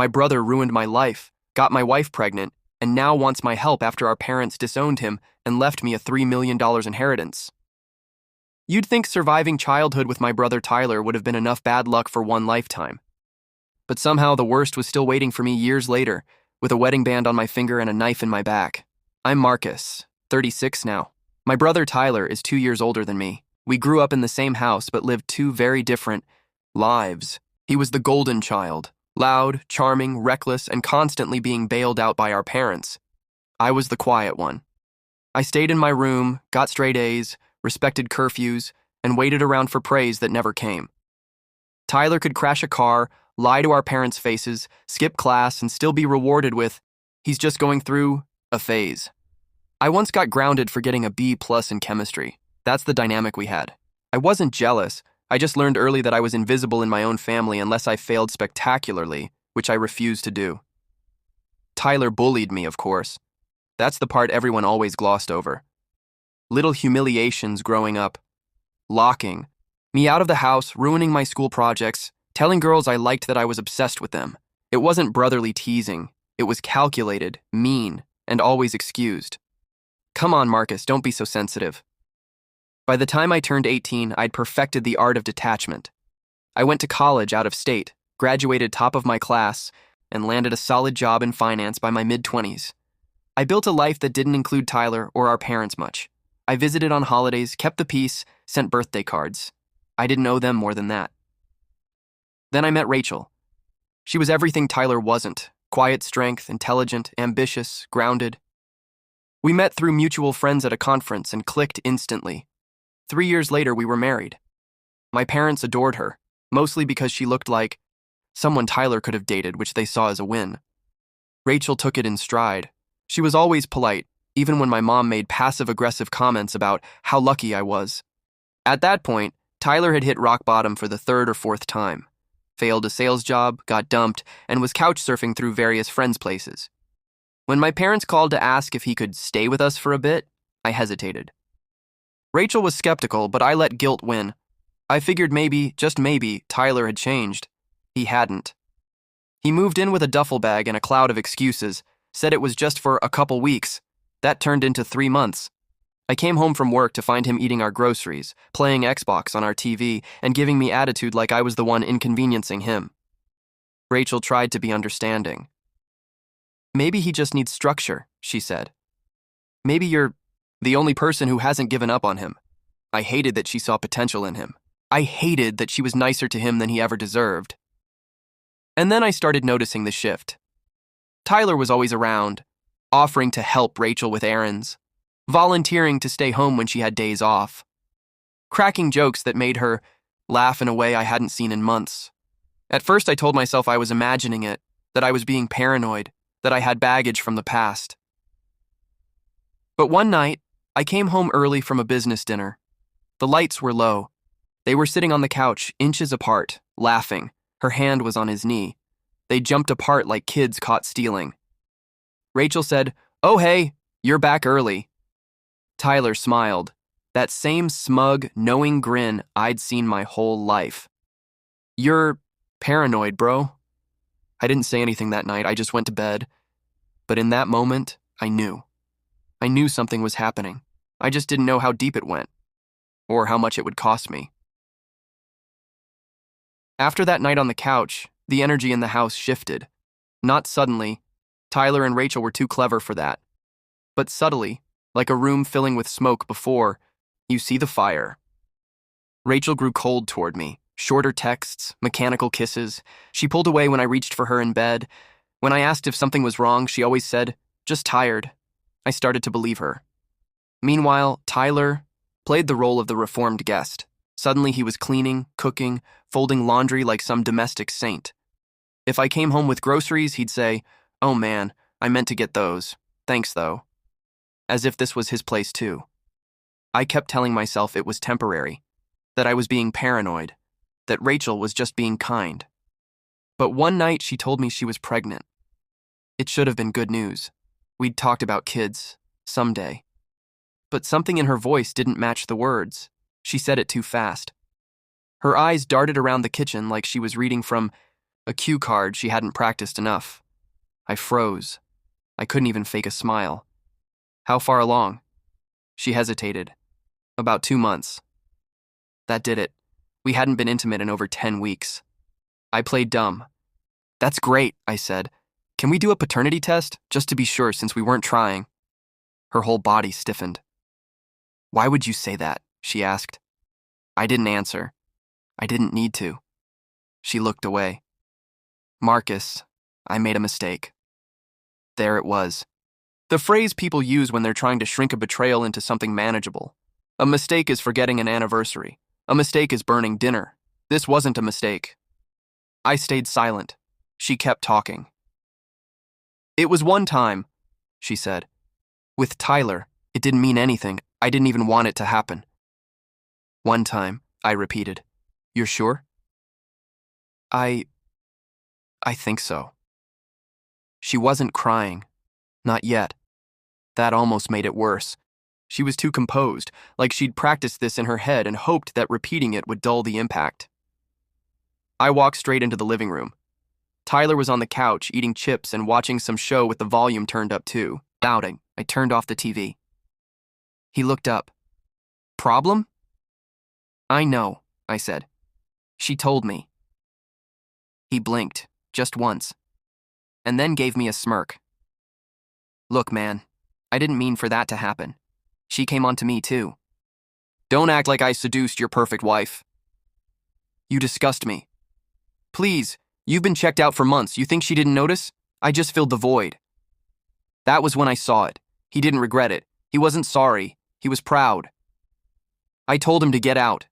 My brother ruined my life, got my wife pregnant, and now wants my help after our parents disowned him and left me a $3 million inheritance. You'd think surviving childhood with my brother Tyler would have been enough bad luck for one lifetime. But somehow the worst was still waiting for me years later, with a wedding band on my finger and a knife in my back. I'm Marcus, 36 now. My brother Tyler is 2 years older than me. We grew up in the same house but lived two very different lives. He was the golden child, loud, charming, reckless, and constantly being bailed out by our parents. I was the quiet one. I stayed in my room, got straight A's, respected curfews, and waited around for praise that never came. Tyler could crash a car, lie to our parents' faces, skip class, and still be rewarded with, he's just going through a phase. I once got grounded for getting a B+ in chemistry. That's the dynamic we had. I wasn't jealous. I just learned early that I was invisible in my own family unless I failed spectacularly, which I refused to do. Tyler bullied me, of course. That's the part everyone always glossed over. Little humiliations growing up. Locking me out of the house, ruining my school projects, telling girls I liked that I was obsessed with them. It wasn't brotherly teasing. It was calculated, mean, and always excused. Come on, Marcus, don't be so sensitive. By the time I turned 18, I'd perfected the art of detachment. I went to college out of state, graduated top of my class, and landed a solid job in finance by my mid-20s. I built a life that didn't include Tyler or our parents much. I visited on holidays, kept the peace, sent birthday cards. I didn't owe them more than that. Then I met Rachel. She was everything Tyler wasn't: quiet strength, intelligent, ambitious, grounded. We met through mutual friends at a conference and clicked instantly. 3 years later, we were married. My parents adored her, mostly because she looked like someone Tyler could have dated, which they saw as a win. Rachel took it in stride. She was always polite, even when my mom made passive-aggressive comments about how lucky I was. At that point, Tyler had hit rock bottom for the third or fourth time, failed a sales job, got dumped, and was couch surfing through various friends' places. When my parents called to ask if he could stay with us for a bit, I hesitated. Rachel was skeptical, but I let guilt win. I figured maybe, just maybe, Tyler had changed. He hadn't. He moved in with a duffel bag and a cloud of excuses, said it was just for a couple weeks. That turned into 3 months. I came home from work to find him eating our groceries, playing Xbox on our TV, and giving me attitude like I was the one inconveniencing him. Rachel tried to be understanding. Maybe he just needs structure, she said. Maybe you're the only person who hasn't given up on him. I hated that she saw potential in him. I hated that she was nicer to him than he ever deserved. And then I started noticing the shift. Tyler was always around, offering to help Rachel with errands, volunteering to stay home when she had days off, cracking jokes that made her laugh in a way I hadn't seen in months. At first I told myself I was imagining it, that I was being paranoid, that I had baggage from the past. But one night, I came home early from a business dinner. The lights were low. They were sitting on the couch, inches apart, laughing. Her hand was on his knee. They jumped apart like kids caught stealing. Rachel said, "Oh hey, you're back early." Tyler smiled, that same smug, knowing grin I'd seen my whole life. "You're paranoid, bro." I didn't say anything that night, I just went to bed. But in that moment, I knew. I knew something was happening. I just didn't know how deep it went, or how much it would cost me. After that night on the couch, the energy in the house shifted. Not suddenly. Tyler and Rachel were too clever for that. But subtly, like a room filling with smoke before, you see the fire. Rachel grew cold toward me. Shorter texts, mechanical kisses. She pulled away when I reached for her in bed. When I asked if something was wrong, she always said, "Just tired." I started to believe her. Meanwhile, Tyler played the role of the reformed guest. Suddenly he was cleaning, cooking, folding laundry like some domestic saint. If I came home with groceries, he'd say, "Oh man, I meant to get those. Thanks though." As if this was his place too. I kept telling myself it was temporary, that I was being paranoid, that Rachel was just being kind. But one night she told me she was pregnant. It should have been good news. We'd talked about kids, someday. But something in her voice didn't match the words. She said it too fast. Her eyes darted around the kitchen like she was reading from A cue card she hadn't practiced enough. I froze. I couldn't even fake a smile. How far along? She hesitated. About 2 months. That did it. We hadn't been intimate in over 10 weeks. I played dumb. That's great, I said. Can we do a paternity test, just to be sure since we weren't trying? Her whole body stiffened. Why would you say that? She asked. I didn't answer. I didn't need to. She looked away. Marcus, I made a mistake. There it was. The phrase people use when they're trying to shrink a betrayal into something manageable. A mistake is forgetting an anniversary. A mistake is burning dinner. This wasn't a mistake. I stayed silent. She kept talking. It was one time, she said. With Tyler, it didn't mean anything. I didn't even want it to happen. One time, I repeated. You're sure? I think so. She wasn't crying. Not yet. That almost made it worse. She was too composed, like she'd practiced this in her head and hoped that repeating it would dull the impact. I walked straight into the living room. Tyler was on the couch eating chips and watching some show with the volume turned up too. Doubting, I turned off the TV. He looked up. Problem? I know, I said. She told me. He blinked, just once, and then gave me a smirk. Look, man, I didn't mean for that to happen. She came on to me too. Don't act like I seduced your perfect wife. You disgust me. Please, you've been checked out for months. You think she didn't notice? I just filled the void. That was when I saw it. He didn't regret it. He wasn't sorry. He was proud. I told him to get out.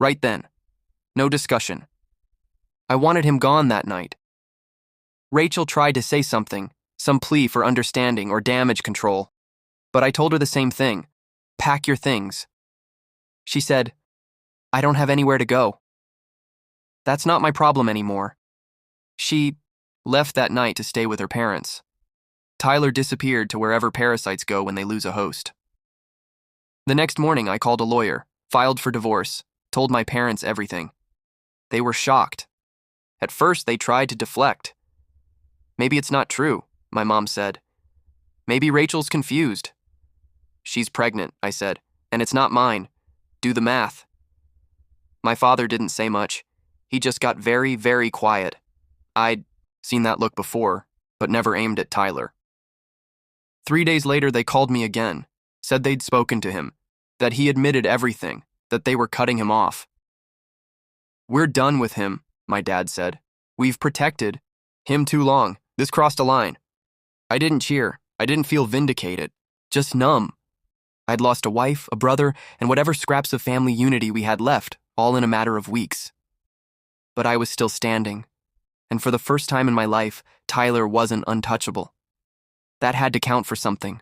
Right then. No discussion. I wanted him gone that night. Rachel tried to say something, some plea for understanding or damage control, but I told her the same thing. Pack your things. She said, I don't have anywhere to go. That's not my problem anymore. She left that night to stay with her parents. Tyler disappeared to wherever parasites go when they lose a host. The next morning, I called a lawyer, filed for divorce, told my parents everything. They were shocked. At first, they tried to deflect. Maybe it's not true, my mom said. Maybe Rachel's confused. She's pregnant, I said, and it's not mine. Do the math. My father didn't say much. He just got very, very quiet. I'd seen that look before, but never aimed at Tyler. 3 days later, they called me again, said they'd spoken to him, that he admitted everything, that they were cutting him off. We're done with him, my dad said. We've protected him too long. This crossed a line. I didn't cheer. I didn't feel vindicated. Just numb. I'd lost a wife, a brother, and whatever scraps of family unity we had left, all in a matter of weeks. But I was still standing. And for the first time in my life, Tyler wasn't untouchable. That had to count for something.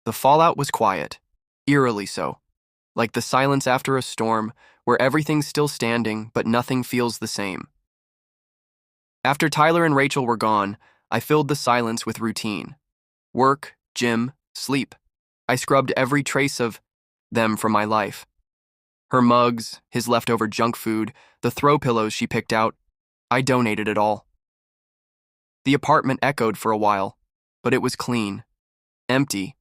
The fallout was quiet, eerily so, like the silence after a storm where everything's still standing but nothing feels the same. After Tyler and Rachel were gone, I filled the silence with routine. Work, gym, sleep. I scrubbed every trace of them from my life. Her mugs, his leftover junk food, the throw pillows she picked out. I donated it all. The apartment echoed for a while, but it was clean. Empty,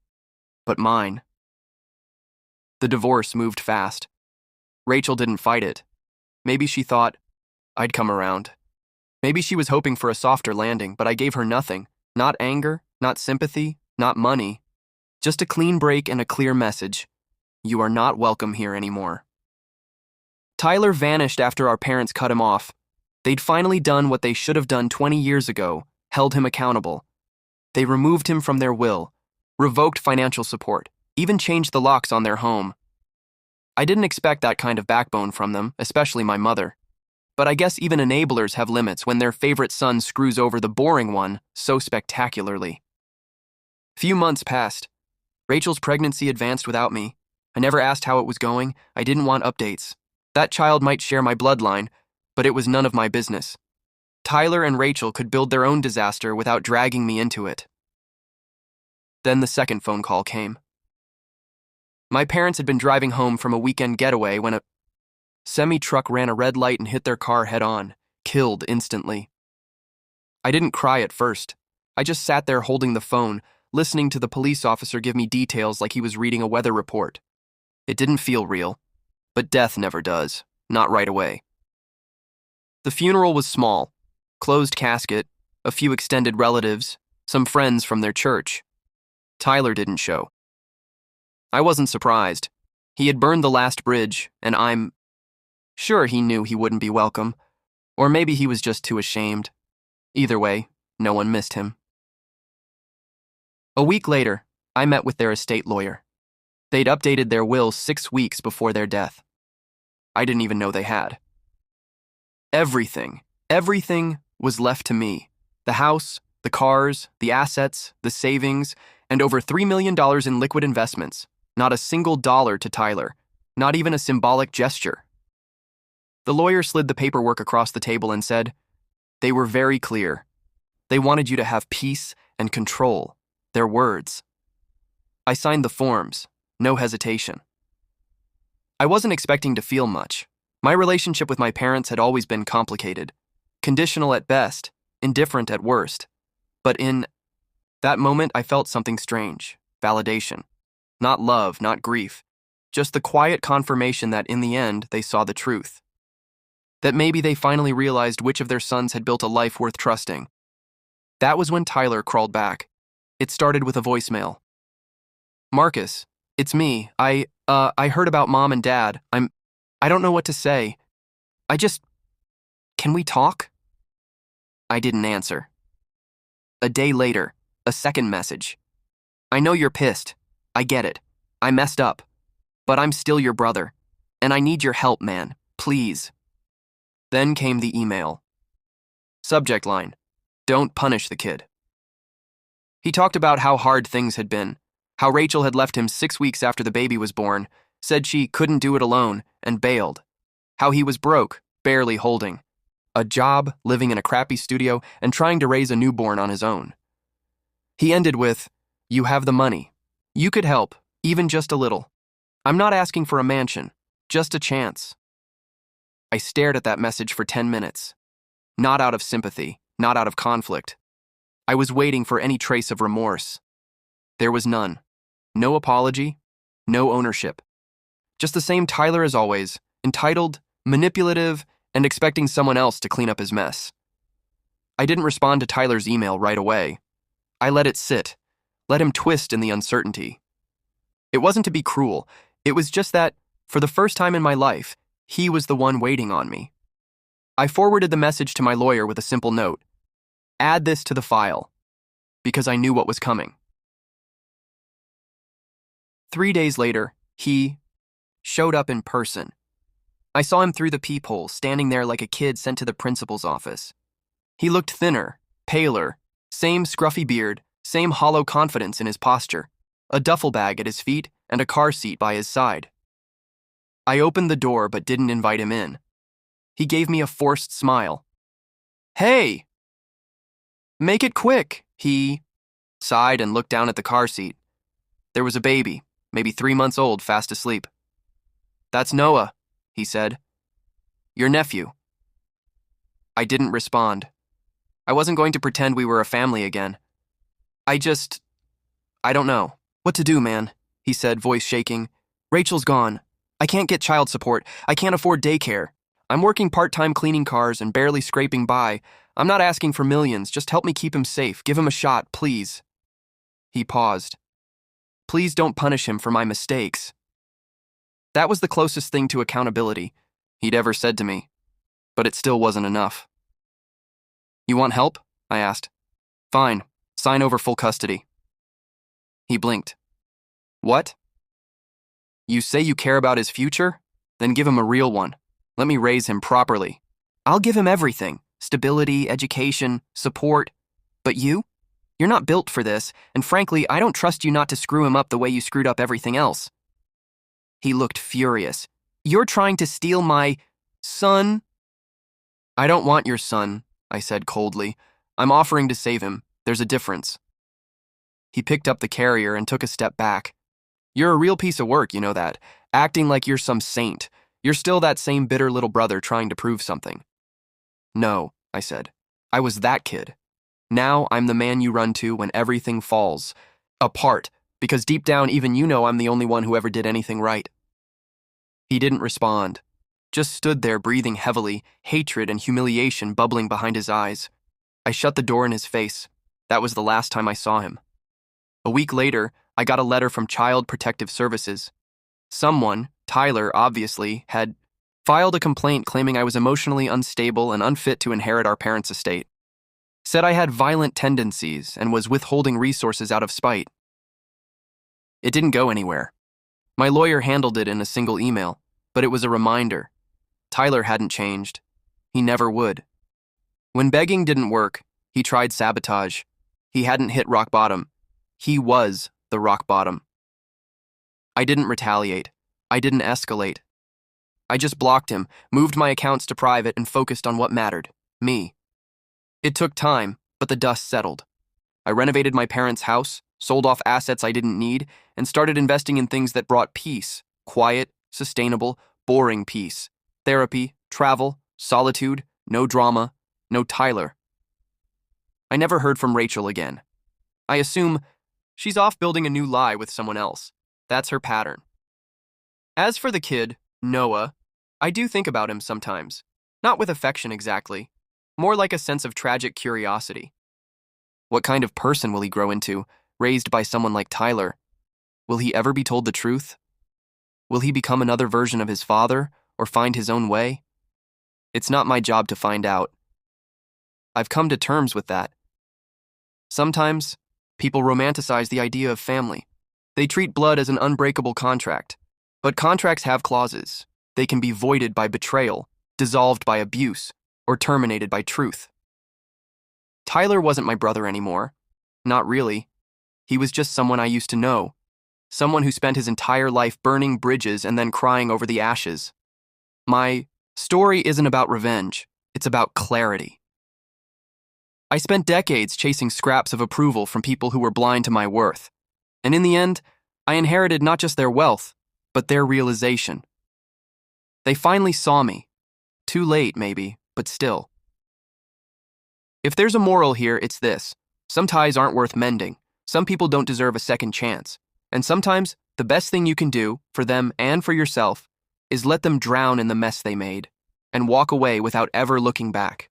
but mine. The divorce moved fast. Rachel didn't fight it. Maybe she thought I'd come around. Maybe she was hoping for a softer landing, but I gave her nothing. Not anger, not sympathy, not money. Just a clean break and a clear message. You are not welcome here anymore. Tyler vanished after our parents cut him off. They'd finally done what they should have done 20 years ago, held him accountable. They removed him from their will, revoked financial support, even changed the locks on their home. I didn't expect that kind of backbone from them, especially my mother. But I guess even enablers have limits when their favorite son screws over the boring one so spectacularly. Few months passed. Rachel's pregnancy advanced without me. I never asked how it was going. I didn't want updates. That child might share my bloodline, but it was none of my business. Tyler and Rachel could build their own disaster without dragging me into it. Then the second phone call came. My parents had been driving home from a weekend getaway when a semi-truck ran a red light and hit their car head-on, killed instantly. I didn't cry at first. I just sat there holding the phone, listening to the police officer give me details like he was reading a weather report. It didn't feel real, but death never does, not right away. The funeral was small, closed casket, a few extended relatives, some friends from their church. Tyler didn't show. I wasn't surprised. He had burned the last bridge, and I'm sure he knew he wouldn't be welcome, or maybe he was just too ashamed. Either way, no one missed him. A week later, I met with their estate lawyer. They'd updated their will 6 weeks before their death. I didn't even know they had. Everything was left to me. The house, the cars, the assets, the savings, and over $3 million in liquid investments. Not a single dollar to Tyler, not even a symbolic gesture. The lawyer slid the paperwork across the table and said, "They were very clear. They wanted you to have peace and control. Their words." I signed the forms, no hesitation. I wasn't expecting to feel much. My relationship with my parents had always been complicated, conditional at best, indifferent at worst. But in that moment, I felt something strange, validation. Not love, not grief, just the quiet confirmation that in the end, they saw the truth. That maybe they finally realized which of their sons had built a life worth trusting. That was when Tyler crawled back. It started with a voicemail. "Marcus, it's me. I heard about Mom and Dad. I don't know what to say. Can we talk?" I didn't answer. A day later, a second message. "I know you're pissed. I get it. I messed up. But I'm still your brother. And I need your help, man. Please." Then came the email. Subject line: "Don't punish the kid." He talked about how hard things had been, how Rachel had left him 6 weeks after the baby was born, said she couldn't do it alone, and bailed. How he was broke, barely holding a job, living in a crappy studio, and trying to raise a newborn on his own. He ended with, "You have the money. You could help, even just a little. I'm not asking for a mansion, just a chance." I stared at that message for 10 minutes. Not out of sympathy, not out of conflict. I was waiting for any trace of remorse. There was none. No apology, no ownership. Just the same Tyler as always, entitled, manipulative, and expecting someone else to clean up his mess. I didn't respond to Tyler's email right away. I let it sit, let him twist in the uncertainty. It wasn't to be cruel. It was just that, for the first time in my life, he was the one waiting on me. I forwarded the message to my lawyer with a simple note. "Add this to the file," because I knew what was coming. 3 days later, he showed up in person. I saw him through the peephole, standing there like a kid sent to the principal's office. He looked thinner, paler, same scruffy beard, same hollow confidence in his posture, a duffel bag at his feet and a car seat by his side. I opened the door but didn't invite him in. He gave me a forced smile. "Hey!" "Make it quick," he sighed and looked down at the car seat. There was a baby, maybe 3 months old, fast asleep. "That's Noah," he said. "Your nephew." I didn't respond. I wasn't going to pretend we were a family again. I don't know what to do, man," he said, voice shaking. "Rachel's gone. I can't get child support. I can't afford daycare. I'm working part-time cleaning cars and barely scraping by. I'm not asking for millions. Just help me keep him safe. Give him a shot, please." He paused. "Please don't punish him for my mistakes." That was the closest thing to accountability he'd ever said to me, but it still wasn't enough. "You want help?" I asked. "Fine. Sign over full custody." He blinked. "What? You say you care about his future? Then give him a real one. Let me raise him properly. I'll give him everything: stability, education, support. But you? You're not built for this, and frankly, I don't trust you not to screw him up the way you screwed up everything else." He looked furious. "You're trying to steal my son?" "I don't want your son," I said coldly. "I'm offering to save him. There's a difference." He picked up the carrier and took a step back. "You're a real piece of work, you know that. Acting like you're some saint. You're still that same bitter little brother trying to prove something." No, I said. I was that kid. Now I'm the man you run to when everything falls apart, because deep down even you know I'm the only one who ever did anything right. He didn't respond, just stood there breathing heavily, hatred and humiliation bubbling behind his eyes. I shut the door in his face. That was the last time I saw him. A week later, I got a letter from Child Protective Services. Someone, Tyler obviously, had filed a complaint claiming I was emotionally unstable and unfit to inherit our parents' estate. Said I had violent tendencies and was withholding resources out of spite. It didn't go anywhere. My lawyer handled it in a single email, but it was a reminder. Tyler hadn't changed. He never would. When begging didn't work, he tried sabotage. He hadn't hit rock bottom. He was the rock bottom. I didn't retaliate. I didn't escalate. I just blocked him, moved my accounts to private, and focused on what mattered, me. It took time, but the dust settled. I renovated my parents' house, sold off assets I didn't need, and started investing in things that brought peace, quiet, sustainable, boring peace. Therapy, travel, solitude, no drama, no Tyler. I never heard from Rachel again. I assume she's off building a new lie with someone else. That's her pattern. As for the kid, Noah, I do think about him sometimes. Not with affection exactly. More like a sense of tragic curiosity. What kind of person will he grow into, raised by someone like Tyler? Will he ever be told the truth? Will he become another version of his father, or find his own way? It's not my job to find out. I've come to terms with that. Sometimes, people romanticize the idea of family. They treat blood as an unbreakable contract. But contracts have clauses. They can be voided by betrayal, dissolved by abuse, or terminated by truth. Tyler wasn't my brother anymore. Not really. He was just someone I used to know. Someone who spent his entire life burning bridges and then crying over the ashes. My story isn't about revenge. It's about clarity. I spent decades chasing scraps of approval from people who were blind to my worth. And in the end, I inherited not just their wealth, but their realization. They finally saw me. Too late, maybe, but still. If there's a moral here, it's this. Some ties aren't worth mending. Some people don't deserve a second chance. And sometimes, the best thing you can do, for them and for yourself, is let them drown in the mess they made, and walk away without ever looking back.